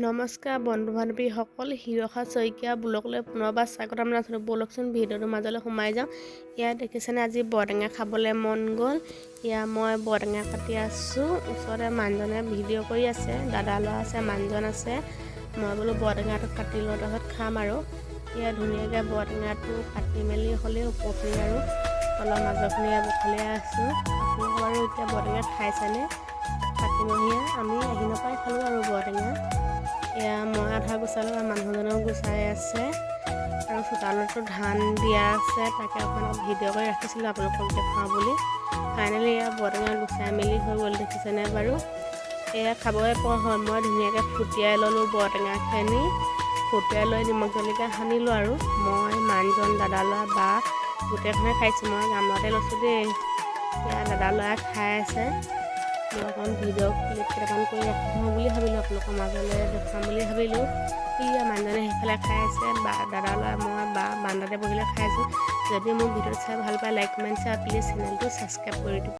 নমস্কাৰ বন্ধু বান্ধৱীসকল, হিৰখা শইকীয়া ব্লগলৈ পুনৰবাৰ স্বাগতম জনাইছোঁ। ব'লকচোন ভিডিঅ'টোৰ মাজলৈ সোমাই যাওঁ। ইয়াত দেখিছেনে আজি বৰটেঙা খাবলৈ মন গ'ল। মই বৰটেঙা কাটি আছোঁ। ওচৰতে মানুহজনে ভিডিঅ' কৰি আছে, দাদা ল'ৰা আছে, মানুহজন আছে। মই বোলো বৰটেঙাটো কাটি লওঁ, তাৰপিছত খাম আৰু। ধুনীয়াকৈ বৰটেঙাটো কাটি মেলি হ'লেও ওপৰখিনি আৰু অলপ মাজৰখিনি বখলিয়াই আছোঁ। আপোনালোকে বাৰু এতিয়া বৰটেঙা খাইছেনে? কাতিমহীয়া আমি আহিনৰ পৰাই খালোঁ আৰু বৰটেঙা। মই আধা গুচালোঁ আৰু মানুহজনেও গুচাই আছে। আৰু চোতালতো ধান দিয়া আছে, তাকে অকণমান ভিডিঅ' কৰি ৰাখিছিলোঁ আপোনালোকক দেখুৱাওঁ বুলি। ফাইনেলি বৰটেঙা গুচাই মেলি হৈ গ'ল, দেখিছেনে বাৰু। খাবই পোৱা হয়। মই ধুনীয়াকৈ ফুটিয়াই ল'লোঁ বৰটেঙাখিনি। ফুটিয়াই লৈ নিমখ জলকীয়া সানিলোঁ আৰু মই, মানুহজন, দাদা ল'ৰা, বা গোটেইখনে খাইছোঁ। মই গামলাতে লৈছোঁ দেই। দাদা ল'ৰাই খাই আছে। মই অকণ ভিডিঅ' ক্লিপ কেইটামান কৰি ৰাখি থওঁ বুলি ভাবিলোঁ, আপোনালোকৰ মাজলৈ দেখুৱাম বুলি ভাবিলোঁ। মানুহজনে সেইফালে খাই আছে, দাদা ল'ৰা, মই বান্দাতে বহিলে খাই আছোঁ। যদি মোৰ ভিডিঅ'টো চাই ভাল পায়, লাইক কমেণ্ট শ্বেয়াৰ, প্লিজ চেনেলটো ছাবস্ক্ৰাইব কৰি দিব।